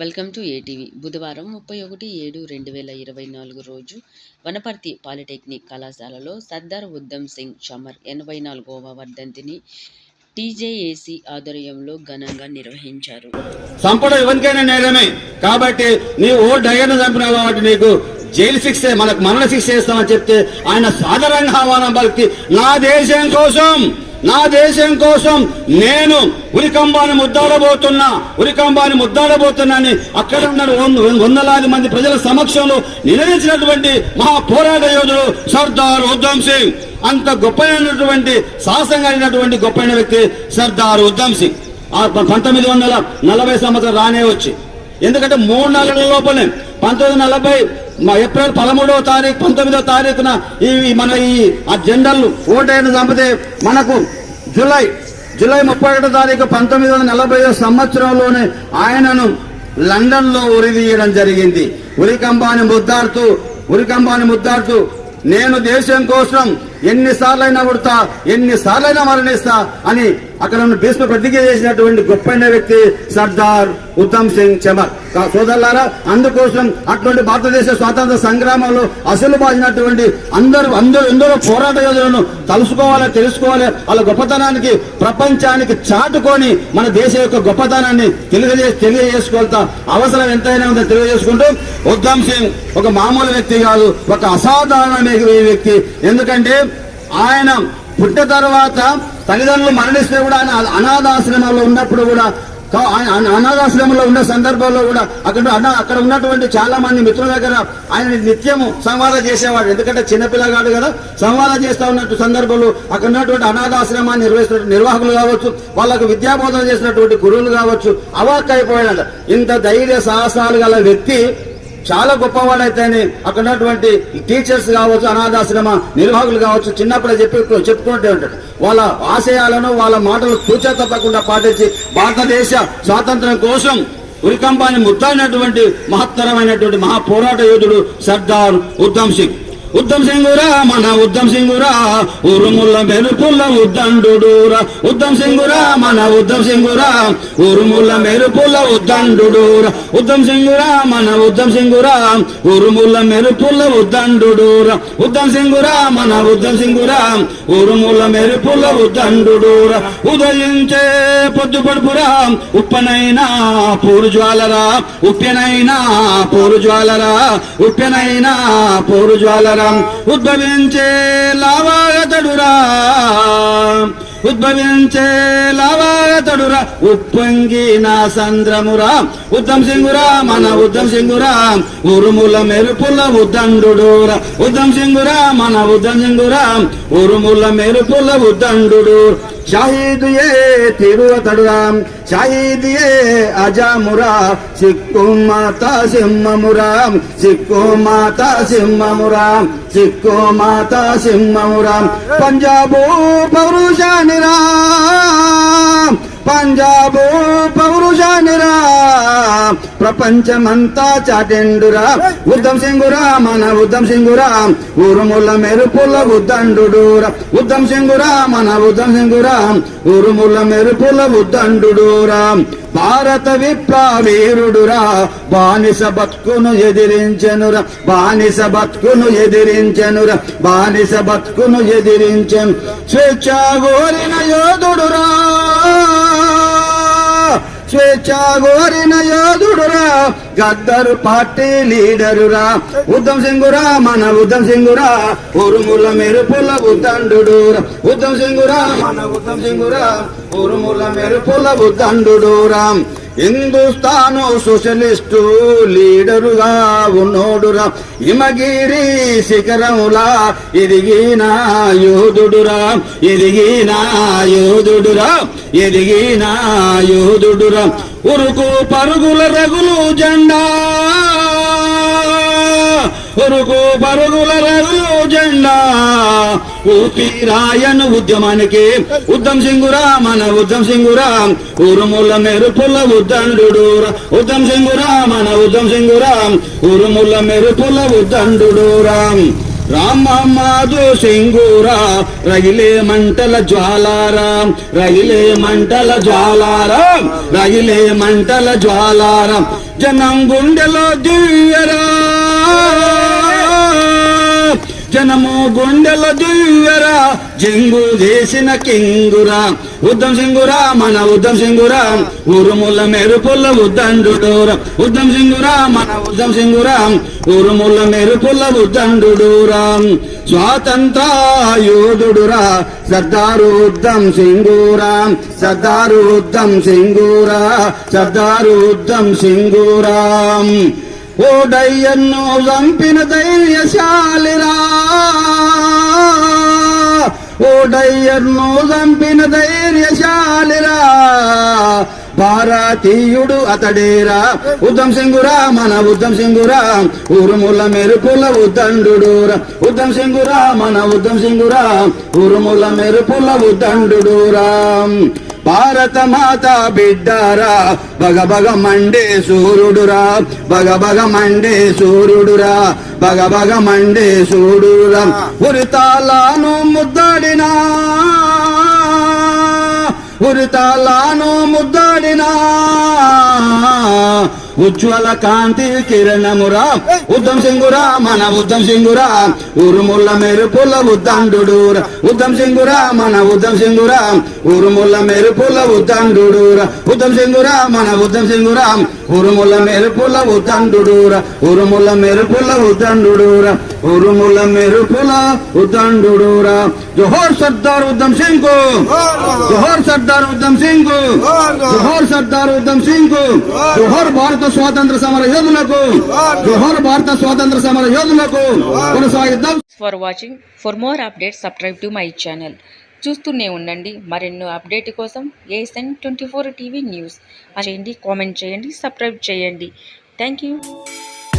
Welcome to ATV. బుధవారం 31/7/2024 రోజు Wanaparthy polytechnic కళాశాలలో సర్దార్ ఉద్దమ్ సింగ్ చమర్ 84వ వర్ధంతిని టీజేఏసీ ఆధ్వర్యంలో ఘనంగా నిర్వహించారు. సంపద ఎవరికైనా నేరమే కాబట్టి నీవు ఓ డైవర్ను చంపినావు కాబట్టి నీకు జైలు శిక్ష, మనకు మరణ శిక్ష చేస్తామని చెప్తే ఆయన సాధారణంగా ఆహ్వానం పలికి నా దేశం కోసం నేను ఉరికంబాన్ని ముద్దాడబోతున్నానని అక్కడ ఉన్న వందలాది మంది ప్రజల సమక్షంలో నిలదీసినటువంటి మహా పోరాట యోధుడు సర్దార్ ఉద్దమ్ సింగ్. అంత గొప్పైనటువంటి సాహసం కలిగినటువంటి గొప్పైన వ్యక్తి సర్దార్ ఉద్దమ్ సింగ్. 1940 సంవత్సరం రానే వచ్చి, ఎందుకంటే 3 నెలల లోపలే 1940 ఏప్రిల్ 13వ తారీఖు 19వ తారీఖున మన ఆ జనరల్ ఓటైన చంపితే మనకు జూలై 31వ తారీఖు 1940 సంవత్సరంలోనే ఆయనను లండన్ లో ఉరిదీయడం జరిగింది. ఉరికంబాన్ని ముద్దాడుతూ నేను దేశం కోసం ఎన్నిసార్లైనా కొడతా, ఎన్నిసార్లైనా మరణిస్తా అని అక్కడ భీష్మ ప్రతిజ్ఞ చేసినటువంటి గొప్పైన వ్యక్తి సర్దార్ ఉద్దమ్ సింగ్ చమర్. సోదరులారా, అందుకోసం అటువంటి భారతదేశ స్వాతంత్ర సంగ్రామంలో అసలు బాధినటువంటి ఎందరో పోరాట యోధులను తెలుసుకోవాలి. వాళ్ళ గొప్పతనానికి ప్రపంచానికి చాటుకొని మన దేశ యొక్క గొప్పతనాన్ని తెలియజేసుకోవాల్సిన అవసరం ఎంతైనా ఉందో తెలియజేసుకుంటూ, ఉద్దమ్ సింగ్ ఒక మామూలు వ్యక్తి కాదు, ఒక అసాధారణ వ్యక్తి. ఎందుకంటే ఆయన పుట్టిన తర్వాత తల్లిదండ్రులు మరణిస్తే కూడా ఆయన అనాథాశ్రమంలో ఉన్నప్పుడు కూడా, అనాథాశ్రమంలో ఉన్న సందర్భంలో కూడా అక్కడ ఉన్నటువంటి చాలా మంది మిత్రుల దగ్గర ఆయన నిత్యము సంవాదం చేసేవాడు. ఎందుకంటే చిన్నపిల్లగాడు కదా, సంవాదం చేస్తా ఉన్నట్టు సందర్భంలో అక్కడ ఉన్నటువంటి అనాథాశ్రమాన్ని నిర్వాహకులు కావచ్చు, వాళ్ళకు విద్యాబోధన చేసినటువంటి గురువులు కావచ్చు, అవాక్కైపోయాడు. ఇంత ధైర్య సాహసాలు గల వ్యక్తి చాలా గొప్పవాడైతేనే అక్కడ ఉన్నటువంటి టీచర్స్ కావచ్చు, అనాథాశ్రమ నిర్వాహకులు కావచ్చు, చిన్నప్పుడే చెప్పుకుంటూ ఉంటాడు. వాళ్ళ ఆశయాలను, వాళ్ళ మాటలు తూచా తప్పకుండా పాటించి భారతదేశ స్వాతంత్ర్యం కోసం ఉరికంబాన్ని ముద్దాడినటువంటి మహత్తరమైనటువంటి మహా పోరాట యోధుడు సర్దార్ ఉద్దమ్ సింగ్. ఉద్దమ్ సింగురా మన ఉద్దమ్ సింగురా, ఉరుముల మెరుపుల ఉద్దండురా. ఉద్దమ్ సింగురా మన ఉద్దమ్ సింగురా, ఉరుముల మెరుపుల ఉద్దండురా. ఉద్దమ్ సింగురా మన ఉద్దమ్ సింగురా, ఉరుముల మెరుపుల ఉద్దండురా. ఉద్దమ్ సింగురా మన ఉద్దమ్ సింగురా, ఉరుముల మెరుపుల ఉద్దండురా. ఉదయించే పొద్దు పడుపురా, ఉప్పనైనా పూరుజ్వాలరా. ఉప్పెనైనా పూరుజ్వాలరా, ఉప్పెనైనా పూరుజ్వాలరా. ఉద్భవించే లావాగతడురా, ఉప్పొంగిన సంద్రమురా. ఉద్దమ్ సింగురా మన ఉద్దమ్ సింగురా, ఉరుముల మెరుపుల ఉద్దండురా. ఉద్దమ్ సింగురా మన ఉద్దమ్ సింగురా, ఉరుముల మెరుపుల ఉద్దండు. షాహీద్ ఏ తిరువతడురా, షాహీద్ ఏ అజామురా. సిక్కు మాతా సింహమురా, సిక్కు మాతా సింహమురా, సిక్కు మాతా సింహమురా. పంజాబు పౌరుషానిరా, పంజాబు పౌరుషానిరా, ప్రపంచమంతా చాటెండురా. ఉద్దమ్ సింగురా మన ఉద్దమ్ సింగురా, ఉరుముల మెరుపుల ఉద్దండురా. ఉద్దమ్ సింగురా మన ఉద్దమ్ సింగురా, ఉరుముల మెరుపుల ఉద్దండురా. భారత విప్లవీరుడురా, బానిస బతుకును ఎదిరించెనురా. బానిస బతుకును ఎదిరించెనురా, బానిస బతుకును ఎదిరించెను. స్వేచ్ఛ కోరిన యోధుడురా, స్వేచ్ఛ కోరిన యోధుడురా, గద్దరు పార్టీ లీడరురా. ఉద్దమ్ సింగురా మన ఉద్దమ్ సింగురా, ఉరుముల మెరుపుల ఉద్దండురా. ఉద్దమ్ సింగురా మన ఉద్దమ్ సింగురా, ఉరుముల మెరుపుల ఉద్దండురా. హిందుస్థాను సోషలిస్టు లీడరుగా ఉన్నోడురా. హిమగిరి శిఖరములా ఎదిగిన యోధుడురా, ఎదిగిన యోధుడురా, ఎదిగిన యోధుడురా. ఉరుకు పరుగుల రగులు జెండా, ఉరుకు పరుగుల రగులు జెండా, ఊపిరాయను ఉద్యమానికి. ఉద్దమ్ సింగురా మన ఉద్దమ్ సింగురా, ఉరుముల మెరుపుల ఉద్దండురా. ఉద్దమ్ సింగురా మన ఉద్దమ్ సింగురా, ఉరుముల మెరుపుల ఉద్దండురా. రామమాధు సింగూరా రగిలే మంటల జ్వాలారాం రగిలే మంటల జ్వాలారాం రగిలే మంటల జ్వాలారాం జనం గుండెలో దివ్యరా జనము గుండెల దివ్యరా జింగు చేసిన కింగురా ఉద్దం సింగురా మన ఉద్దం సింగురా ఉరుముల మెరుపుల ఉద్దండుడూరా ఉద్దం సింగురా మన ఉద్దం సింగురా ఉరుముల మెరుపుల ఉద్దండుడూరా స్వాతంత్ర యోధుడురా సర్దారు ఉద్దం సింగూరా సర్దారు ఉద్దం సింగూరా సర్దారు ఉద్దం సింగూరా ఓడయ్యను చంపిన ధైర్యశాలిరా ఓడయ్యను చంపిన ధైర్యశాలిరా భారతీయుడు అతడేరా ఉద్దం సింగురా మన ఉద్దం సింగురా ఉరుముల మెరుపుల ఉద్దండుడూరా ఉద్దం సింగురా మన ఉద్దం సింగురా ఉరుముల మెరుపుల ఉద్దండుడూరా భారత మాత బిడ్డారా బగ బగ మండే సూర్యుడురా బగ బగ మండే సూర్యుడురా బగ బగ మండే సూర్యుడురా ఉరితాలాను ముద్దాడినా ఉరితాలాను ముద్దాడినా ఉజ్వల కాంతి కిరణమురా ఉద్దం సింగురా మన ఉద్దం సింగురా ఉరుముల మెరుపుల ఉద్దండుడూరా ఉద్దం సింగురా మన ఉద్దం సింగురా ఉరుముల మెరుపుల ఉద్దండుడూరా ఉద్దం సింగురా మన ఉద్దం సింగురా ఉరుముల మెరుపుల ఉద్దండుడూరా ఉరుముల మెరుపుల ఉద్దండుడూరా ఉరుముల మెరుపుల ఉద్దండుడూరా జోహర్ సర్దార్ ఉద్దం సింగ్ కు జోహర్ సర్దార్ ఉద్దం సింగ్ కు జోహర్ సర్దార్ ఉద్దం సింగ్ కు జోహర్ భారత స్వాతంత్ర సమర యోధులకు జోహర్ భారత స్వాతంత్ర సమర యోధులకు కొనసాగిద్దాం. For watching. For more updates subscribe to my channel. చూస్తూనే ఉండండి మరెన్నో అప్డేట్ కోసం ASN24 టీవీ న్యూస్ చేయండి, కామెంట్ చేయండి, సబ్స్క్రైబ్ చేయండి. Thank you.